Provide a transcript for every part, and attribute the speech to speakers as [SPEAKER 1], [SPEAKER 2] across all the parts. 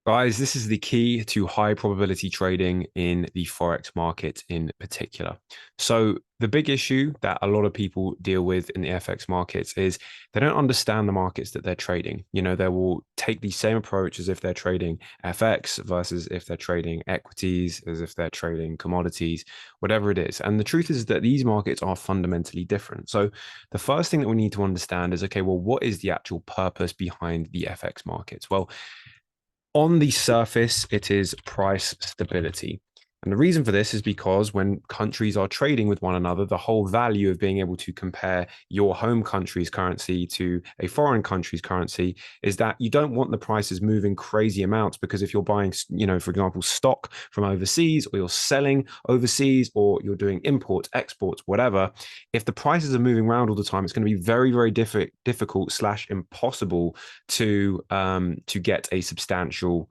[SPEAKER 1] Guys, this is the key to high probability trading in the Forex market in particular. So, the big issue that a lot of people deal with in the FX markets is they don't understand the markets that they're trading. They will take the same approach as if they're trading FX versus if they're trading equities, as if they're trading commodities, whatever it is. And the truth is that these markets are fundamentally different. So, the first thing that we need to understand is okay, well, what is the actual purpose behind the FX markets? Well, on the surface, it is price stability. And the reason for this is because when countries are trading with one another, the whole value of being able to compare your home country's currency to a foreign country's currency is that you don't want the prices moving crazy amounts, because if you're buying, for example, stock from overseas, or you're selling overseas, or you're doing imports, exports, whatever, if the prices are moving around all the time, it's going to be very, very difficult slash impossible to get a substantial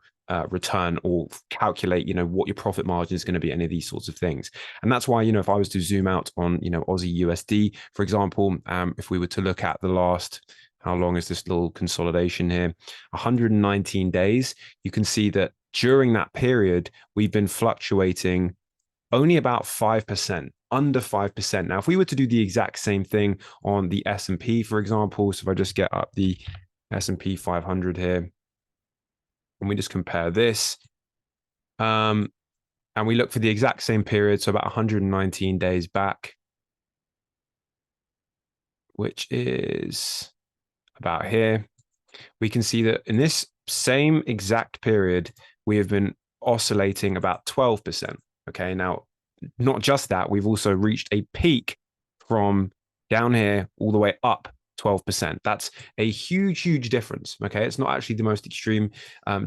[SPEAKER 1] return, or calculate, what your profit margin is going to be, any of these sorts of things. And that's why, if I was to zoom out on, Aussie USD, for example, if we were to look at the last, how long is this little consolidation here? 119 days. You can see that during that period, we've been fluctuating only about 5%, under 5%. Now, if we were to do the exact same thing on the S&P, for example, so if I just get up the S&P 500 here, and we just compare this, and we look for the exact same period, so about 119 days back, which is about here, we can see that in this same exact period, we have been oscillating about 12%. Okay, now, not just that, we've also reached a peak from down here all the way up 12%. That's a huge, huge difference. Okay, it's not actually the most extreme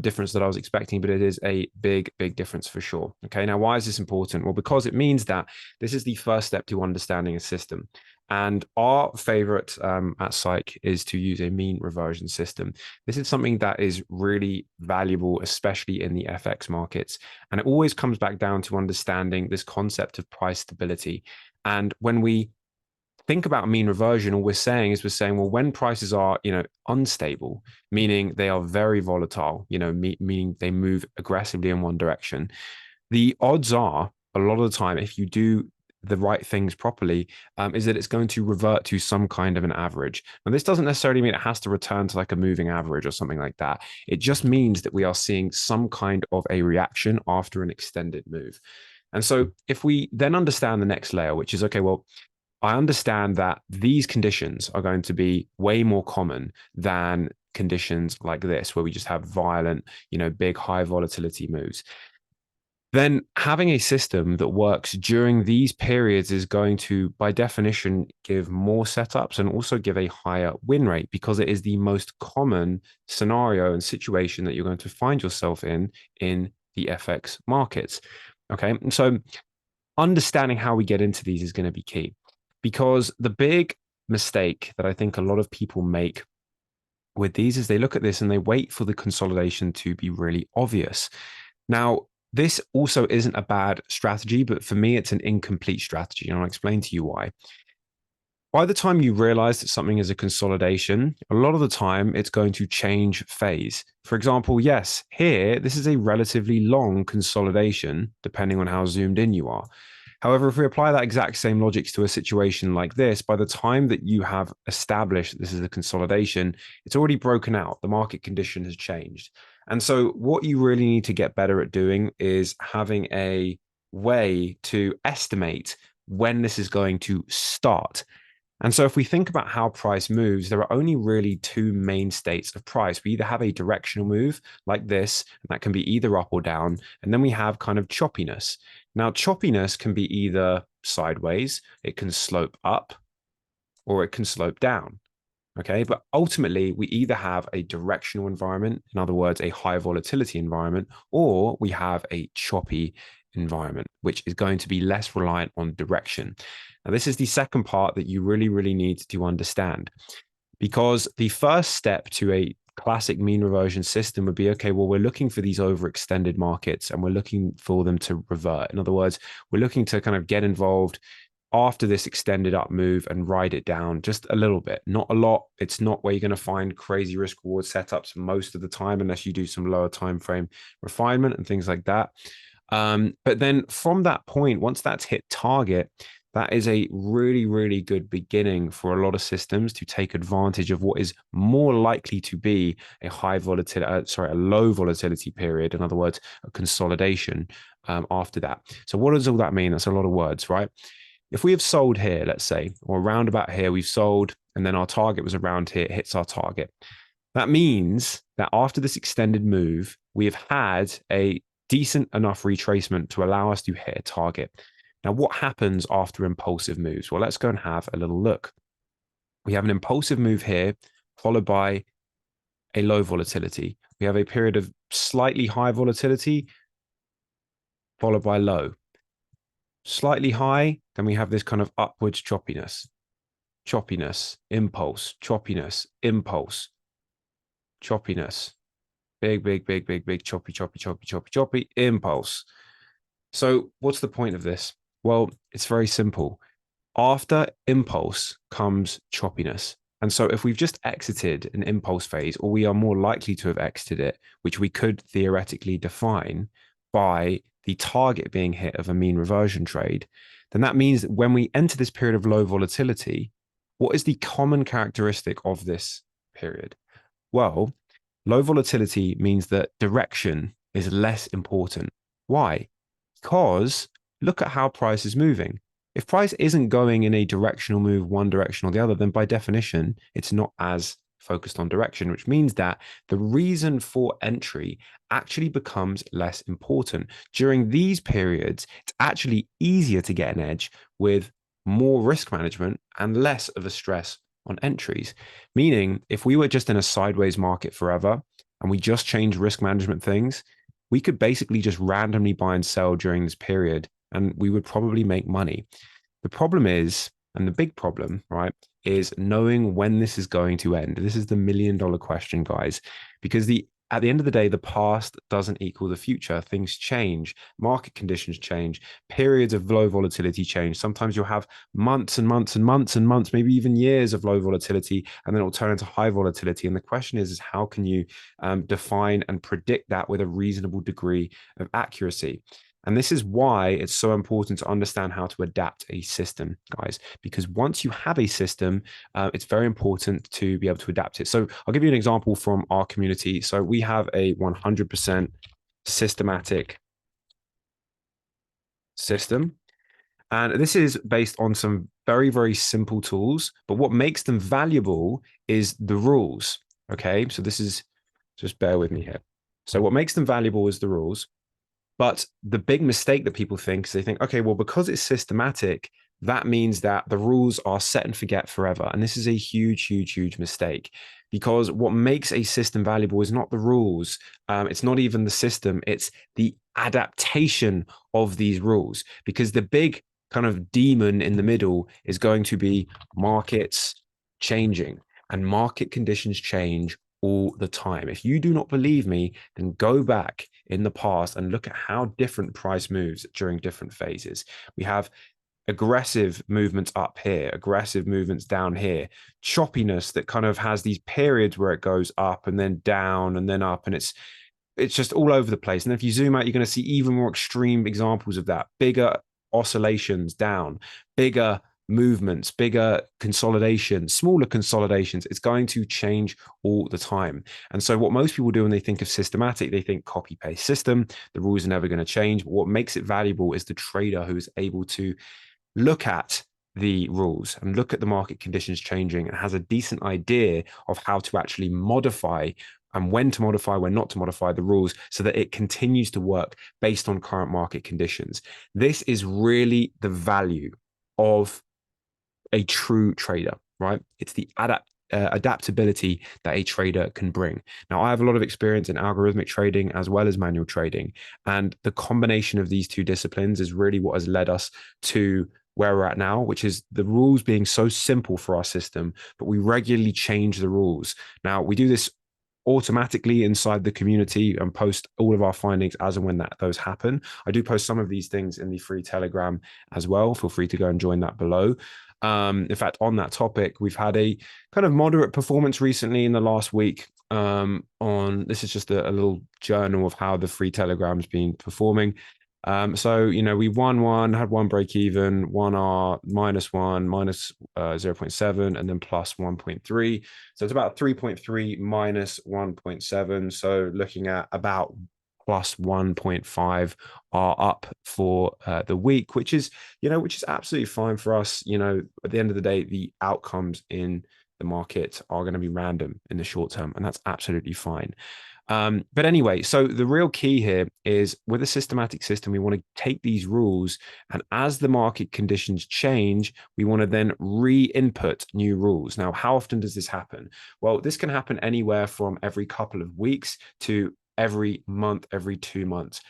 [SPEAKER 1] difference that I was expecting, but it is a big, big difference for sure. Okay, now, why is this important? Well, because it means that this is the first step to understanding a system. And our favorite at Psych is to use a mean reversion system. This is something that is really valuable, especially in the FX markets. And it always comes back down to understanding this concept of price stability. And when we think about mean reversion, all we're saying is well, when prices are, unstable, meaning they are very volatile, meaning they move aggressively in one direction, the odds are a lot of the time, if you do the right things properly, is that it's going to revert to some kind of an average. Now, this doesn't necessarily mean it has to return to like a moving average or something like that. It just means that we are seeing some kind of a reaction after an extended move. And so if we then understand the next layer, which is, okay, well, I understand that these conditions are going to be way more common than conditions like this, where we just have violent, big, high volatility moves. Then having a system that works during these periods is going to, by definition, give more setups and also give a higher win rate, because it is the most common scenario and situation that you're going to find yourself in the FX markets. Okay. And so understanding how we get into these is going to be key, because the big mistake that I think a lot of people make with these is they look at this and they wait for the consolidation to be really obvious. Now, this also isn't a bad strategy, but for me, it's an incomplete strategy. And I'll explain to you why. By the time you realize that something is a consolidation, a lot of the time it's going to change phase. For example, yes, here, this is a relatively long consolidation, depending on how zoomed in you are. However, if we apply that exact same logic to a situation like this, by the time that you have established that this is a consolidation, it's already broken out. The market condition has changed. And so what you really need to get better at doing is having a way to estimate when this is going to start. And so if we think about how price moves, there are only really two main states of price. We either have a directional move like this, and that can be either up or down, and then we have kind of choppiness. Now, choppiness can be either sideways, it can slope up, or it can slope down. Okay, but ultimately, we either have a directional environment, in other words, a high volatility environment, or we have a choppy environment, which is going to be less reliant on direction. Now, this is the second part that you really, really need to understand, because the first step to a classic mean reversion system would be, okay, well, we're looking for these overextended markets and we're looking for them to revert. In other words, we're looking to kind of get involved after this extended up move and ride it down just a little bit, not a lot. It's not where you're going to find crazy risk reward setups most of the time, unless you do some lower time frame refinement and things like that. But then from that point, once that's hit target, that is a really, really good beginning for a lot of systems to take advantage of what is more likely to be a a low volatility period. In other words, a consolidation after that. So what does all that mean? That's a lot of words, right? If we have sold here, let's say, or around about here, we've sold, and then our target was around here, it hits our target. That means that after this extended move, we have had a decent enough retracement to allow us to hit a target. Now, what happens after impulsive moves? Well, let's go and have a little look. We have an impulsive move here, followed by a low volatility. We have a period of slightly high volatility, followed by low. Slightly high, then we have this kind of upwards choppiness. Choppiness, impulse, choppiness, impulse, choppiness. Big, big, big, big, big, choppy, choppy, choppy, choppy, choppy, impulse. So what's the point of this? Well, it's very simple. After impulse comes choppiness. And so if we've just exited an impulse phase, or we are more likely to have exited it, which we could theoretically define by the target being hit of a mean reversion trade, then that means that when we enter this period of low volatility, what is the common characteristic of this period? Well, low volatility means that direction is less important. Why? Because look at how price is moving. If price isn't going in a directional move, one direction or the other, then by definition, it's not as focused on direction, which means that the reason for entry actually becomes less important. During these periods, it's actually easier to get an edge with more risk management and less of a stress on entries. Meaning, if we were just in a sideways market forever and we just change risk management things, we could basically just randomly buy and sell during this period and we would probably make money. The problem is, and the big problem, right, is knowing when this is going to end. This is the $1 million question, guys, because at the end of the day, the past doesn't equal the future. Things change, market conditions change, periods of low volatility change. Sometimes you'll have months and months and months and months, maybe even years of low volatility, and then it'll turn into high volatility. And the question is how can you define and predict that with a reasonable degree of accuracy? And this is why it's so important to understand how to adapt a system, guys, because once you have a system, it's very important to be able to adapt it. So I'll give you an example from our community. So we have a 100% systematic system. And this is based on some very, very simple tools. But what makes them valuable is the rules. Okay. So this is, just bear with me here. So what makes them valuable is the rules. But the big mistake that people think is they think, okay, well, because it's systematic, that means that the rules are set and forget forever. And this is a huge, huge, huge mistake, because what makes a system valuable is not the rules. It's not even the system. It's the adaptation of these rules, because the big kind of demon in the middle is going to be markets changing, and market conditions change all the time. If you do not believe me, then go back in the past and look at how different price moves during different phases. We have aggressive movements up here, aggressive movements down here, choppiness that kind of has these periods where it goes up and then down and then up, and it's just all over the place. And if you zoom out, you're going to see even more extreme examples of that. Bigger oscillations down, bigger movements, bigger consolidations, smaller consolidations. It's going to change all the time. And so what most people do when they think of systematic, they think copy paste system. The rules are never going to change. But what makes it valuable is the trader who is able to look at the rules and look at the market conditions changing and has a decent idea of how to actually modify and when to modify, when not to modify the rules, so that it continues to work based on current market conditions. This is really the value of a true trader, right? It's the adaptability that a trader can bring. Now, I have a lot of experience in algorithmic trading as well as manual trading. And the combination of these two disciplines is really what has led us to where we're at now, which is the rules being so simple for our system, but we regularly change the rules. Now, we do this automatically inside the community and post all of our findings as and when those happen. I do post some of these things in the free Telegram as well. Feel free to go and join that below. In fact, on that topic, we've had a kind of moderate performance recently in the last week. On this is just a little journal of how the free Telegram's been performing. So, we won one, had one break even, one R, -1, minus 0.7, and then plus 1.3. So it's about 3.3 minus 1.7. So looking at about plus 1.5 are up for the week, which is absolutely fine for us. At the end of the day, the outcomes in the market are going to be random in the short term, and that's absolutely fine. But anyway, so the real key here is with a systematic system, we want to take these rules, and as the market conditions change, we want to then re-input new rules. Now, how often does this happen? Well, this can happen anywhere from every couple of weeks to every month, every 2 months.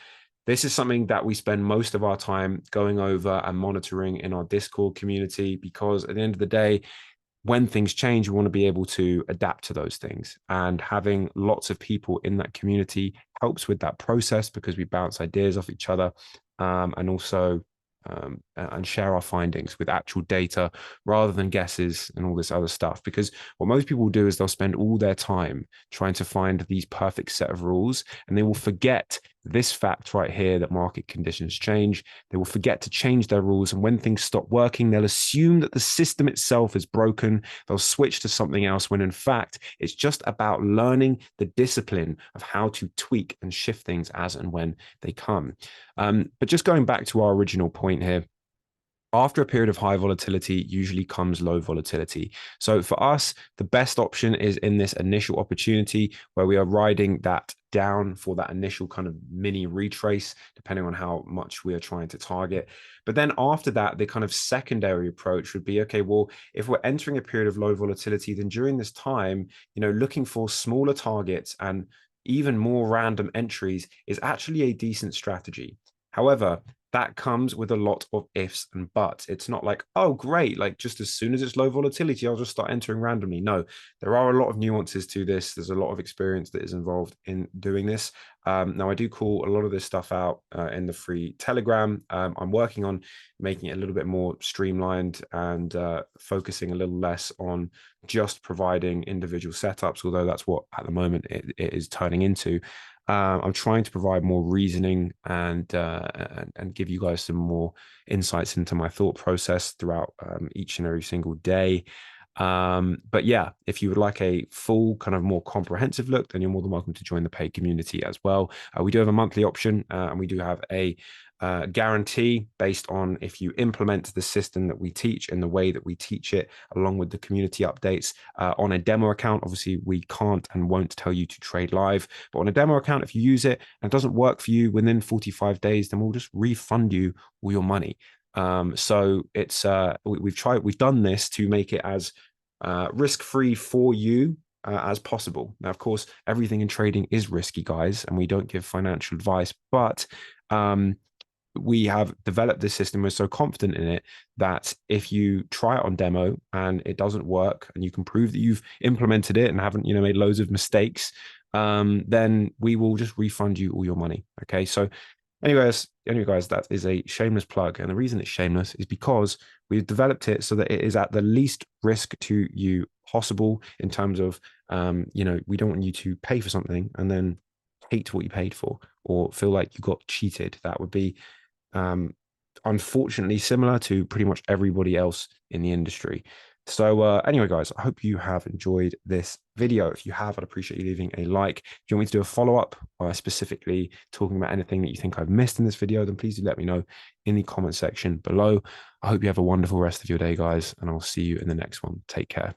[SPEAKER 1] This is something that we spend most of our time going over and monitoring in our Discord community, because at the end of the day, when things change, we want to be able to adapt to those things. And having lots of people in that community helps with that process, because we bounce ideas off each other, and also and share our findings with actual data rather than guesses and all this other stuff. Because what most people do is they'll spend all their time trying to find these perfect set of rules, and they will forget this fact right here, that market conditions change. They will forget to change their rules, and when things stop working, they'll assume that the system itself is broken. They'll switch to something else, when in fact it's just about learning the discipline of how to tweak and shift things as and when they come. But just going back to our original point here, after a period of high volatility usually comes low volatility. So for us, the best option is in this initial opportunity where we are riding that down for that initial kind of mini retrace, depending on how much we are trying to target. But then after that, the kind of secondary approach would be, okay, well, if we're entering a period of low volatility, then during this time, looking for smaller targets and even more random entries is actually a decent strategy. However, that comes with a lot of ifs and buts. It's not like, oh, great, like just as soon as it's low volatility, I'll just start entering randomly. No, there are a lot of nuances to this. There's a lot of experience that is involved in doing this. Now, I do call a lot of this stuff out in the free Telegram. I'm working on making it a little bit more streamlined and focusing a little less on just providing individual setups, although that's what at the moment it is turning into. I'm trying to provide more reasoning and give you guys some more insights into my thought process throughout each and every single day. But yeah, if you would like a full kind of more comprehensive look, then you're more than welcome to join the paid community as well. We do have a monthly option, and we do have a guarantee based on if you implement the system that we teach in the way that we teach it, along with the community updates on a demo account. Obviously, we can't and won't tell you to trade live, but on a demo account, if you use it and it doesn't work for you within 45 days, then we'll just refund you all your money. So it's we've done this to make it as risk-free for you as possible. Now, of course, everything in trading is risky, guys, and we don't give financial advice, but we have developed this system. We're so confident in it that if you try it on demo and it doesn't work, and you can prove that you've implemented it and haven't, made loads of mistakes, then we will just refund you all your money. Okay. So anyway, guys, that is a shameless plug. And the reason it's shameless is because we've developed it so that it is at the least risk to you possible in terms of, we don't want you to pay for something and then hate what you paid for or feel like you got cheated. That would be unfortunately similar to pretty much everybody else in the industry. So anyway, guys, I hope you have enjoyed this video. If you have, I'd appreciate you leaving a like. If you want me to do a follow-up specifically talking about anything that you think I've missed in this video, then please do let me know in the comment section below. I hope you have a wonderful rest of your day, guys, and I'll see you in the next one. Take care.